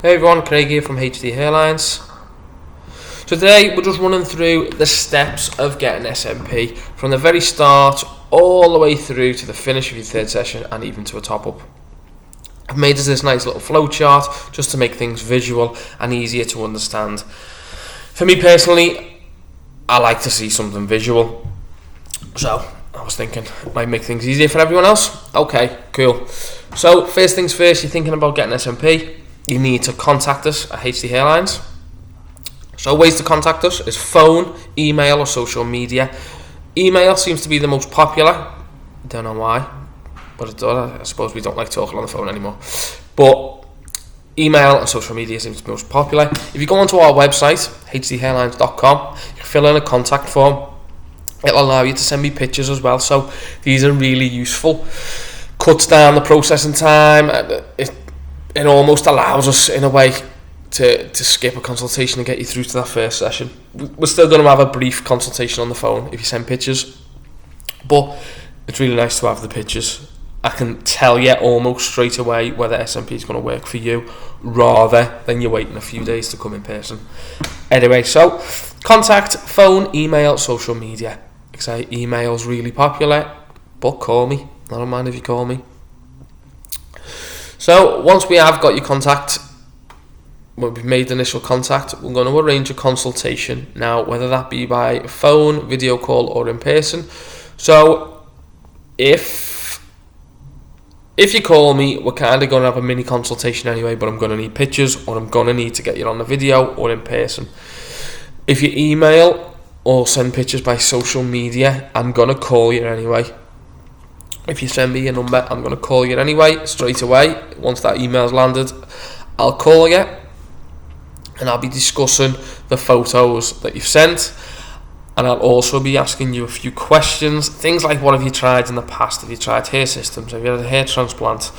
Hey everyone, Craig here from HD Hairlines. So today we're just running through the steps of getting SMP from the very start all the way through to the finish of your third session and even to a top up. I've made this nice little flow chart just to make things visual and easier to understand. For me personally, I like to see something visual, so I was thinking it might make things easier for everyone else. Okay, cool. So first things first, you're thinking about getting SMP. You need to contact us at HD Hairlines. So ways to contact us is phone, email or social media. Email seems to be the most popular. Don't know why, but it does. I suppose we don't like talking on the phone anymore. But email and social media seems to be most popular. If you go onto our website, hdhairlines.com, you can fill in a contact form. It'll allow you to send me pictures as well. So these are really useful. Cuts down the processing time. It almost allows us, in a way, to skip a consultation and get you through to that first session. We're still going to have a brief consultation on the phone if you send pictures, but it's really nice to have the pictures. I can tell you almost straight away whether SMP is going to work for you, rather than you waiting a few days to come in person. Anyway, so contact, phone, email, social media. Like I say, email's really popular, but call me. I don't mind if you call me. So once we have got your contact, when we've made initial contact, we're going to arrange a consultation. Now, whether that be by phone, video call or in person. So if you call me, we're kind of going to have a mini consultation anyway, but I'm going to need pictures, or I'm going to need to get you on the video or in person. If you email or send pictures by social media, I'm going to call you anyway. If you send me your number, I'm going to call you anyway, straight away. Once that email's landed, I'll call you and I'll be discussing the photos that you've sent, and I'll also be asking you a few questions. Things like, what have you tried in the past? Have you tried hair systems? Have you had a hair transplant?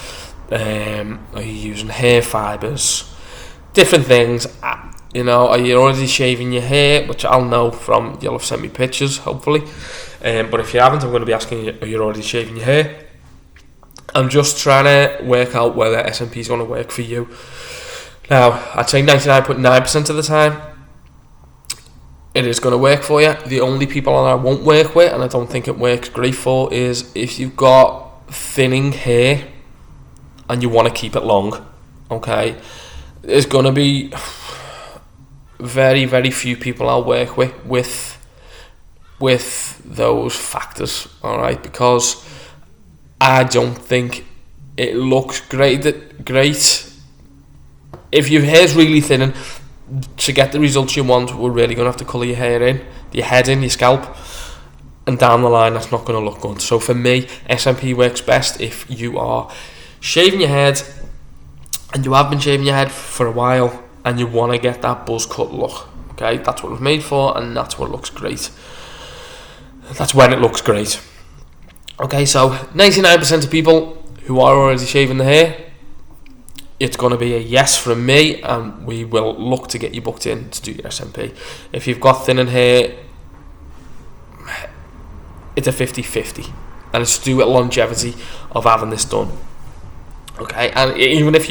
Are you using hair fibres? Different things. You know, are you already shaving your hair? Which I'll know from, you'll have sent me pictures, hopefully. But if you haven't, I'm going to be asking you, are you already shaving your hair? I'm just trying to work out whether SMP is going to work for you. Now, I'd say 99.9% of the time, it is going to work for you. The only people that I won't work with, and I don't think it works great for, is if you've got thinning hair and you want to keep it long. Okay? There's going to be very, very few people I'll work with those factors, alright, because I don't think it looks great. If your hair's really thinning, to get the results you want, we're really going to have to colour your hair in, your head in, your scalp, and down the line that's not going to look good. So for me, SMP works best if you are shaving your head, and you have been shaving your head for a while, and you want to get that buzz cut look. Okay, that's what it's made for, and that's what looks great. That's when it looks great. Okay, so 99% of people who are already shaving the hair, it's going to be a yes from me, and we will look to get you booked in to do your SMP. If you've got thinning hair, it's a 50-50, and it's to do with longevity of having this done. Okay, and even if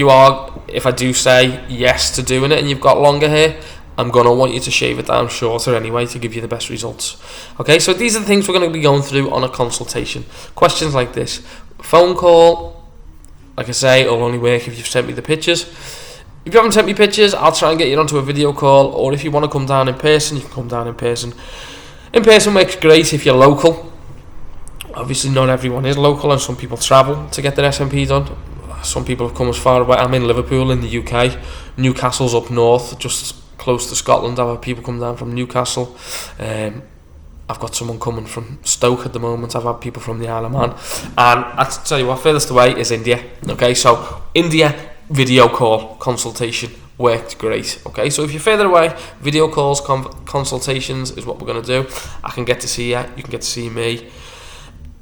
I do say yes to doing it and you've got longer hair, I'm going to want you to shave it down shorter anyway to give you the best results. Okay, so these are the things we're going to be going through on a consultation. Questions like this. Phone call, like I say, it'll only work if you've sent me the pictures. If you haven't sent me pictures, I'll try and get you onto a video call, or if you want to come down in person, you can come down in person. In person works great if you're local. Obviously not everyone is local, and some people travel to get their SMP done. Some people have come as far away. I'm in Liverpool in the UK. Newcastle's up north, just close to Scotland. I've had people come down from Newcastle. I've got someone coming from Stoke at the moment. I've had people from the Isle of Man. And I tell you what, furthest away is India. Okay, so India video call consultation worked great. Okay, so if you're further away, video calls, consultations is what we're going to do. I can get to see you. You can get to see me.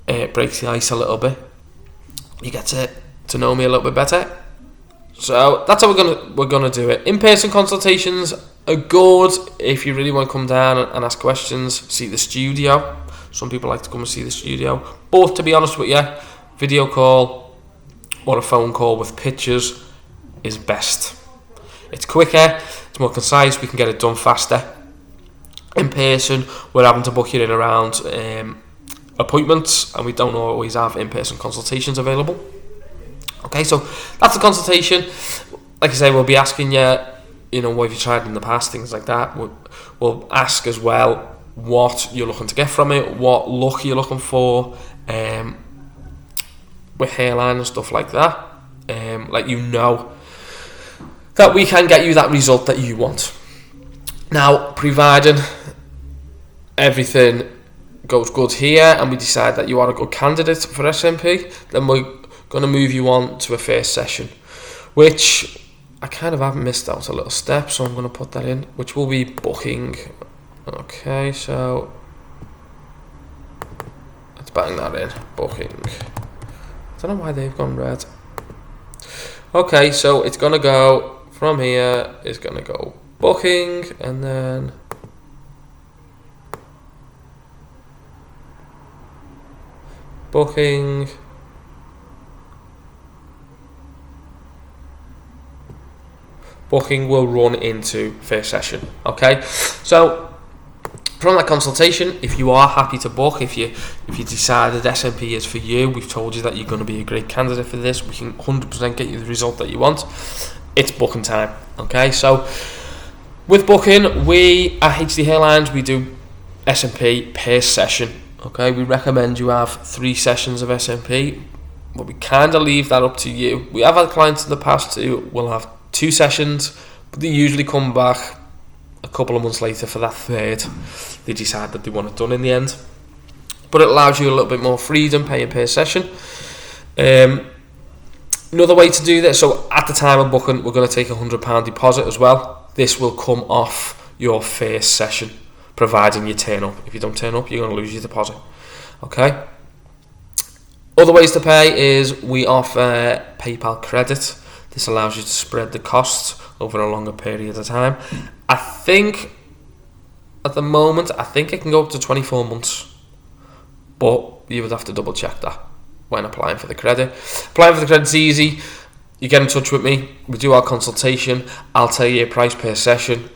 It breaks the ice a little bit. You get to know me a little bit better. So that's how we're gonna do it. In-person consultations are good if you really want to come down and ask questions, see the studio. Some people like to come and see the studio, but to be honest with you, video call or a phone call with pictures is best. It's quicker, it's more concise, we can get it done faster. In person, we're having to book you in around appointments, and we don't always have in-person consultations available. Okay, so that's the consultation. Like I say, we'll be asking you, what have you tried in the past, things like that. We'll ask as well what you're looking to get from it, what look you're looking for, with hairline and stuff like that. That we can get you that result that you want. Now, providing everything goes good here and we decide that you are a good candidate for SMP, then we're going to move you on to a first session, which I kind of haven't missed out a little step, so I'm going to put that in, which will be booking. Okay, so let's bang that in, booking. I don't know why they've gone red. Okay, so it's going to go from here, it's going to go booking, and then booking, booking will run into first session. Okay, so from that consultation, if you are happy to book, if you decided SMP is for you, we've told you that you're going to be a great candidate for this, we can 100% get you the result that you want. It's booking time. Okay, so with booking, we at HD Hairlines, we do SMP per session. Okay, we recommend you have 3 sessions of SMP, but we kind of leave that up to you. We have had clients in the past who will have 2 sessions, but they usually come back a couple of months later for that third. They decide that they want it done in the end, but it allows you a little bit more freedom paying per session. Another way to do this, so at the time of booking, we're going to take £100 deposit as well. This will come off your first session, providing you turn up. If you don't turn up, you're going to lose your deposit. Okay. Other ways to pay is we offer PayPal credit. This allows you to spread the costs over a longer period of time. I think at the moment, it can go up to 24 months, but you would have to double check that when applying for the credit. Applying for the credit's easy. You get in touch with me, we do our consultation, I'll tell you your price per session.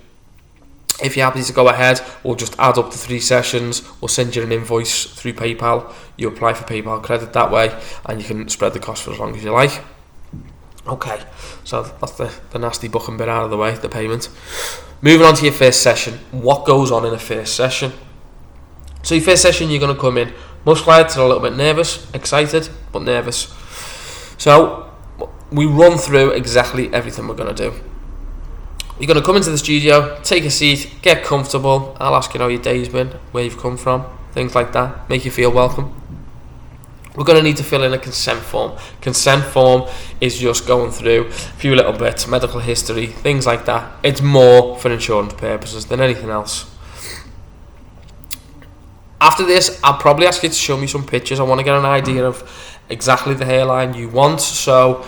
If you're happy to go ahead, we'll just add up the 3 sessions, we'll send you an invoice through PayPal, you apply for PayPal credit that way, and you can spread the cost for as long as you like. Okay, so that's the nasty booking bit out of the way, the payment. Moving on to your first session. What goes on in a first session? So your first session, you're going to come in, most clients are a little bit nervous, excited, but nervous. So we run through exactly everything we're going to do. You're going to come into the studio, take a seat, get comfortable. I'll ask you how your day's been, where you've come from, things like that, make you feel welcome. We're going to need to fill in a consent form. Consent form is just going through a few little bits, medical history, things like that. It's more for insurance purposes than anything else. After this, I'll probably ask you to show me some pictures. I want to get an idea of exactly the hairline you want. So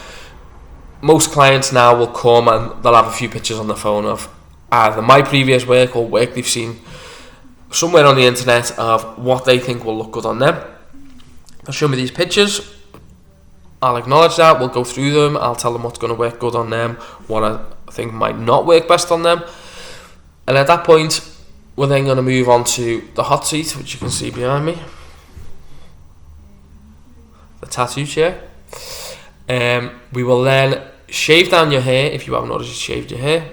most clients now will come and they'll have a few pictures on their phone of either my previous work or work they've seen somewhere on the internet of what they think will look good on them. They'll show me these pictures. I'll acknowledge that. We'll go through them. I'll tell them what's going to work good on them, what I think might not work best on them. And at that point, we're then going to move on to the hot seat, which you can see behind me. The tattoo chair. We will then shave down your hair if you haven't already shaved your hair.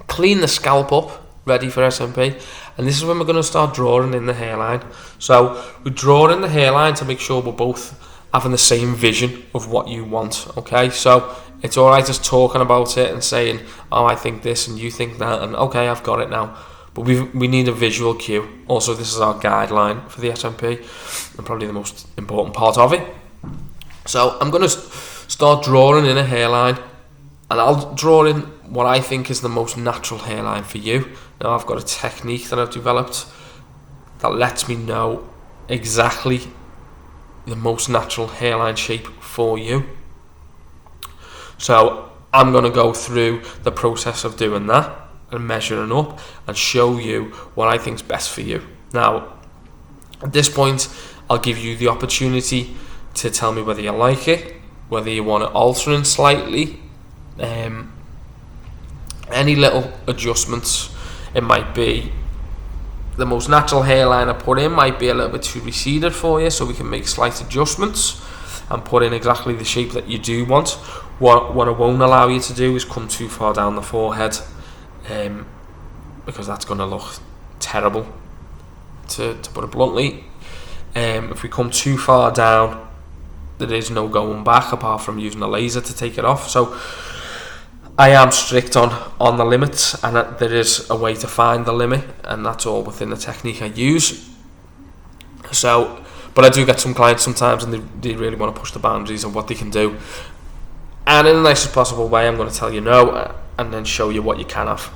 Clean the scalp up, ready for SMP. And this is when we're going to start drawing in the hairline. So we draw in the hairline to make sure we're both having the same vision of what you want. Okay, so it's alright just talking about it and saying, oh, I think this and you think that, and okay, I've got it now. But we need a visual cue. Also, this is our guideline for the SMP and probably the most important part of it. So I'm going to start drawing in a hairline, and I'll draw in what I think is the most natural hairline for you. Now I've got a technique that I've developed that lets me know exactly the most natural hairline shape for you. So I'm going to go through the process of doing that and measuring up and show you what I think is best for you. Now, at this point, I'll give you the opportunity to tell me whether you like it, whether you want to alter it slightly, Any little adjustments, it might be the most natural hairline I put in might be a little bit too receded for you, so we can make slight adjustments and put in exactly the shape that you do want. What I won't allow you to do is come too far down the forehead, because that's going to look terrible, to put it bluntly. If we come too far down, there is no going back apart from using a laser to take it off. So I am strict on the limits, and there is a way to find the limit, and that's all within the technique I use. So, but I do get some clients sometimes, and they really want to push the boundaries of what they can do. And in the nicest possible way, I'm going to tell you no, and then show you what you can have.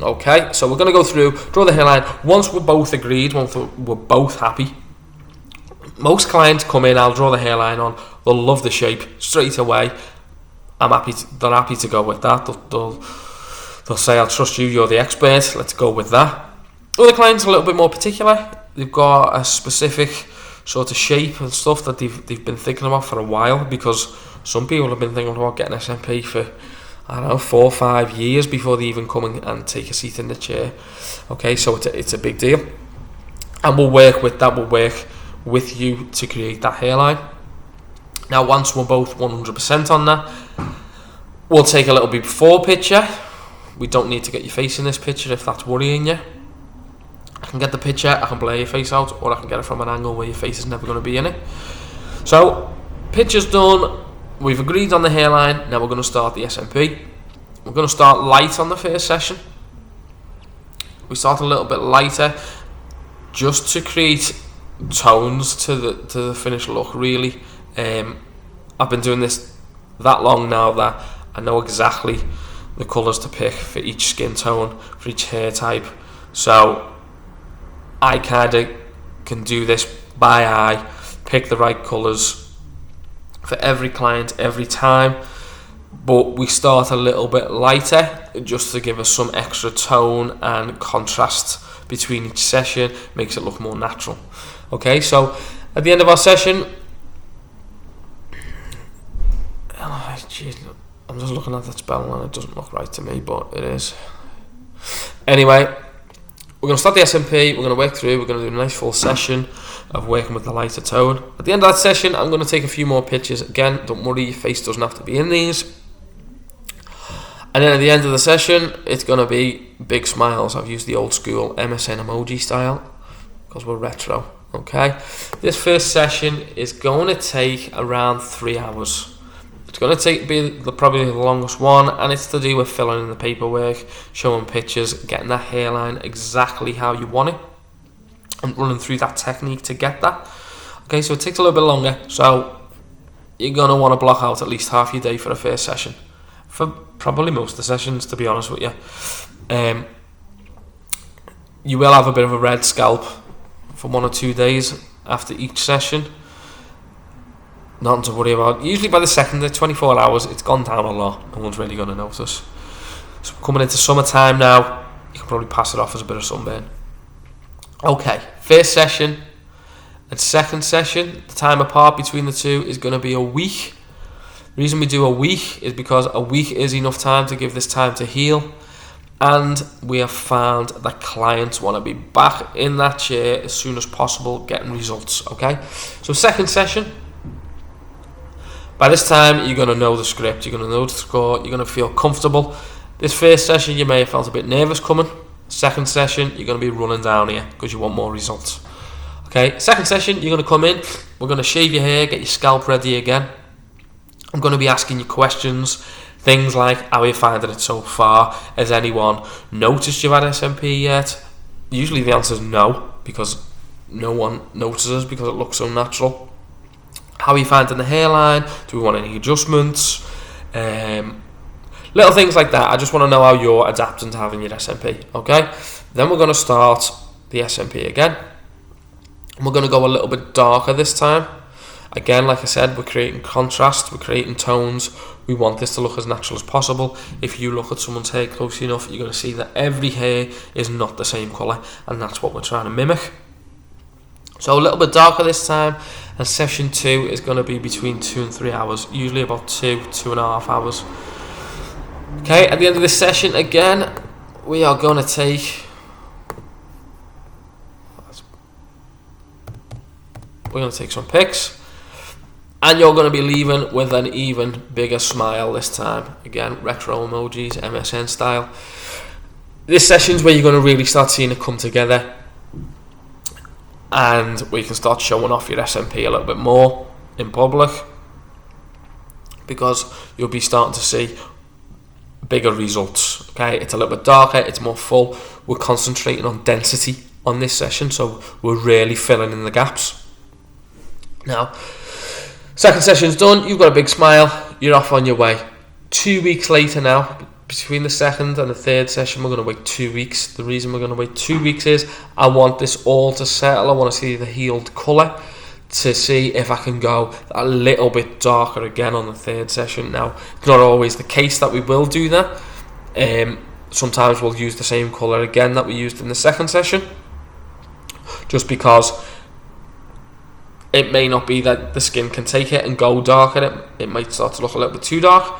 Okay, so we're going to go through, draw the hairline. Once we're both agreed, once we're both happy, most clients come in, I'll draw the hairline on, they'll love the shape straight away. They're happy to go with that. They'll say, I'll trust you, you're the expert, let's go with that. Other clients are a little bit more particular. They've got a specific sort of shape and stuff that they've been thinking about for a while, because some people have been thinking about getting SMP for, I don't know, 4 or 5 years before they even come and take a seat in the chair. Okay, so it's a big deal. And we'll work with that, we'll work with you to create that hairline. Now, once we're both 100% on that, we'll take a little before picture. We don't need to get your face in this picture if that's worrying you. I can get the picture, I can blur your face out, or I can get it from an angle where your face is never going to be in it. So, picture's done. We've agreed on the hairline. Now we're going to start the SMP. We're going to start light on the first session. We start a little bit lighter, just to create tones to the finished look, really. I've been doing this that long now that I know exactly the colours to pick for each skin tone, for each hair type. So I kind of can do this by eye, pick the right colours for every client every time. But we start a little bit lighter just to give us some extra tone and contrast between each session, makes it look more natural. Okay, so at the end of our session, I'm just looking at that spelling and it doesn't look right to me, but it is. Anyway, we're going to start the SMP, we're going to work through, we're going to do a nice full session of working with the lighter tone. At the end of that session, I'm going to take a few more pictures. Again, don't worry, your face doesn't have to be in these. And then at the end of the session, it's going to be big smiles. I've used the old school MSN emoji style because we're retro. Okay, this first session is going to take around 3 hours. It's going to be probably the longest one, and it's to do with filling in the paperwork, showing pictures, getting that hairline exactly how you want it, and running through that technique to get that. Okay, so it takes a little bit longer, so you're going to want to block out at least half your day for the first session, for probably most of the sessions, to be honest with you. You will have a bit of a red scalp for 1 or 2 days after each session. Nothing to worry about. Usually by the second, the 24 hours, it's gone down a lot. No one's really going to notice. So coming into summertime now, you can probably pass it off as a bit of sunburn. Okay, first session and second session, the time apart between the two is going to be a week. The reason we do a week is because a week is enough time to give this time to heal. And we have found that clients want to be back in that chair as soon as possible, getting results. Okay, so second session. By this time, you're going to know the script, you're going to know the score, you're going to feel comfortable. This first session, you may have felt a bit nervous coming. Second session, you're going to be running down here because you want more results. Okay, second session, you're going to come in, we're going to shave your hair, get your scalp ready again. I'm going to be asking you questions, things like, how are you finding it so far? Has anyone noticed you've had SMP yet? Usually the answer is no, because no one notices because it looks so natural. How are you finding the hairline? Do we want any adjustments? Little things like that. I just want to know how you're adapting to having your SMP. Okay? Then we're going to start the SMP again. And we're going to go a little bit darker this time. Again, like I said, we're creating contrast. We're creating tones. We want this to look as natural as possible. If you look at someone's hair closely enough, you're going to see that every hair is not the same colour. And that's what we're trying to mimic. So a little bit darker this time, and session 2 is going to be between 2 and 3 hours, usually about 2.5 hours. Okay, at the end of this session, again, we are going to take... We're going to take some pics. And you're going to be leaving with an even bigger smile this time. Again, retro emojis, MSN style. This session's where you're going to really start seeing it come together. And we can start showing off your SMP a little bit more in public. Because you'll be starting to see bigger results. Okay, it's a little bit darker, it's more full. We're concentrating on density on this session, so we're really filling in the gaps. Now, second session's done, you've got a big smile, you're off on your way. 2 weeks later now, between the second and the third session, we're going to wait 2 weeks. The reason we're going to wait 2 weeks is I want this all to settle. I want to see the healed colour to see if I can go a little bit darker again on the third session. Now, it's not always the case that we will do that. Sometimes we'll use the same colour again that we used in the second session, just because it may not be that the skin can take it and go darker. It might start to look a little bit too dark,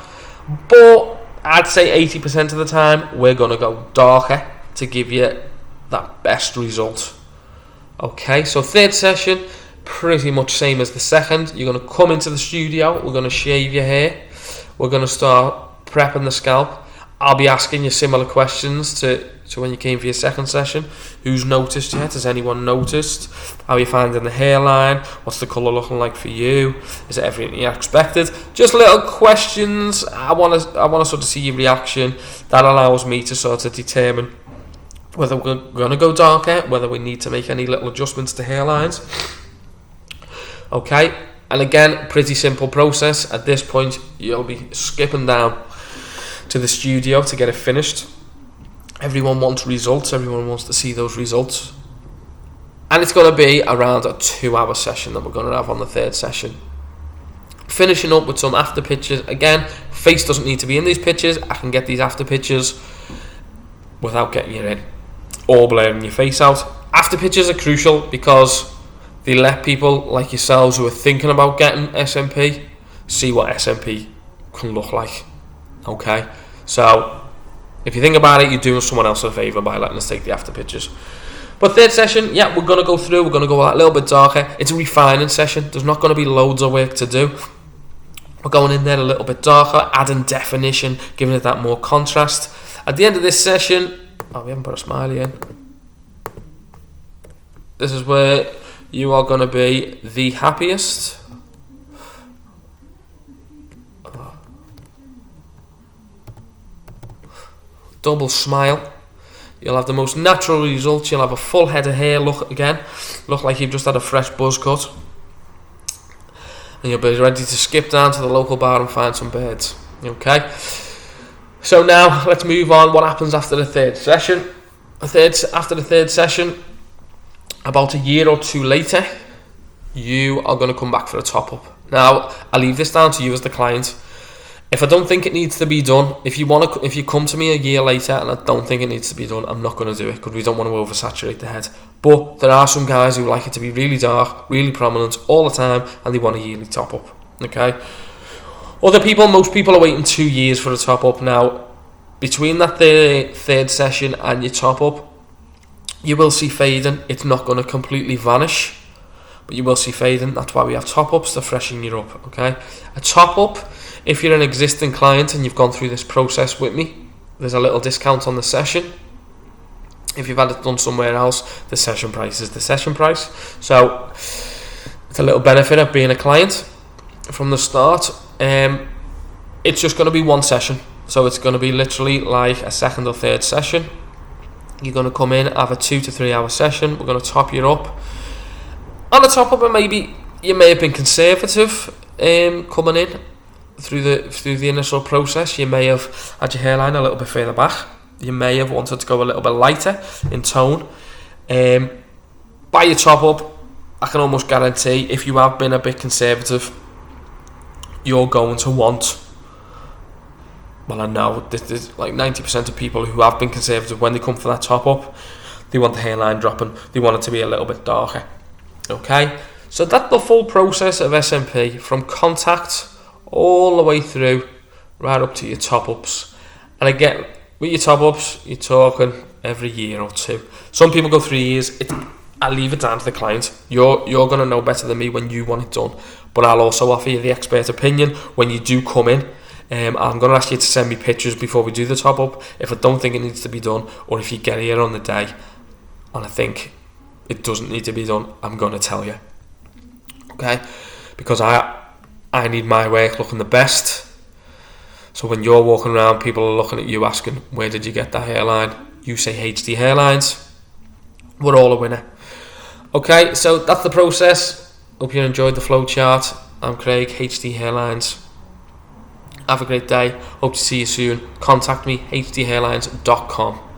but I'd say 80% of the time we're going to go darker to give you that best result. Okay, so third session, pretty much same as the second. You're going to come into the studio, we're going to shave your hair, we're going to start prepping the scalp. I'll be asking you similar questions to when you came for your second session. Who's noticed yet? Has anyone noticed? How are you finding the hairline? What's the colour looking like for you? Is it everything you expected? Just little questions. I want to sort of see your reaction. That allows me to sort of determine whether we're going to go darker, whether we need to make any little adjustments to hairlines. Okay, and again, pretty simple process. At this point, you'll be skipping down to the studio to get it finished. Everyone wants results, everyone wants to see those results. And it's going to be around a 2-hour session that we're going to have on the third session. Finishing up with some after pictures. Again, face doesn't need to be in these pictures. I can get these after pictures without getting you in or blurring your face out. After pictures are crucial because they let people like yourselves who are thinking about getting SMP see what SMP can look like. Okay, so if you think about it, you're doing someone else a favour by letting us take the after pictures. But third session, yeah, we're going to go through, we're going to go a little bit darker. It's a refining session. There's not going to be loads of work to do. We're going in there a little bit darker, adding definition, giving it that more contrast. At the end of this session, we haven't put a smiley in. This is where you are going to be the happiest. Double smile. You'll have the most natural results. You'll have a full head of hair. Look like you've just had a fresh buzz cut, and you'll be ready to skip down to the local bar and find some birds. Okay, so now let's move on. What happens after the third session? After the third session, about a year or two later, you are going to come back for a top up. Now, I leave this down to you as the client. If I don't think it needs to be done, if you come to me a year later and I don't think it needs to be done, I'm not going to do it because we don't want to oversaturate the head. But there are some guys who like it to be really dark, really prominent all the time, and they want a yearly top up. Okay. Most people are waiting 2 years for a top up. Now, between that third session and your top up, you will see fading. It's not going to completely vanish, but you will see fading. That's why we have top ups to freshen you up. Okay. A top up, if you're an existing client and you've gone through this process with me, there's a little discount on the session. If you've had it done somewhere else, the session price is the session price. So it's a little benefit of being a client from the start. It's just going to be one session. So it's going to be literally like a second or third session. You're going to come in, have a 2 to 3 hour session. We're going to top you up. On the top of it, maybe you may have been conservative coming in. Through the initial process, you may have had your hairline a little bit further back. You may have wanted to go a little bit lighter in tone. By your top up, I can almost guarantee if you have been a bit conservative, you're going to want, well, I know this is like 90% of people who have been conservative, when they come for that top up, they want the hairline dropping, they want it to be a little bit darker. Okay, so that's the full process of SMP, from contact all the way through right up to your top ups. And I get with your top ups, you're talking every year or two. Some people go 3 years. I leave it down to the client. You're going to know better than me when you want it done. But I'll also offer you the expert opinion when you do come in. I'm going to ask you to send me pictures before we do the top up if I don't think it needs to be done, or if you get here on the day and I think it doesn't need to be done, I'm going to tell you. Okay? Because I need my work looking the best. So when you're walking around, people are looking at you asking, where did you get that hairline? You say HD hairlines. We're all a winner. Okay, so that's the process. Hope you enjoyed the flow chart. I'm Craig, HD Hairlines. Have a great day. Hope to see you soon. Contact me, hdhairlines.com.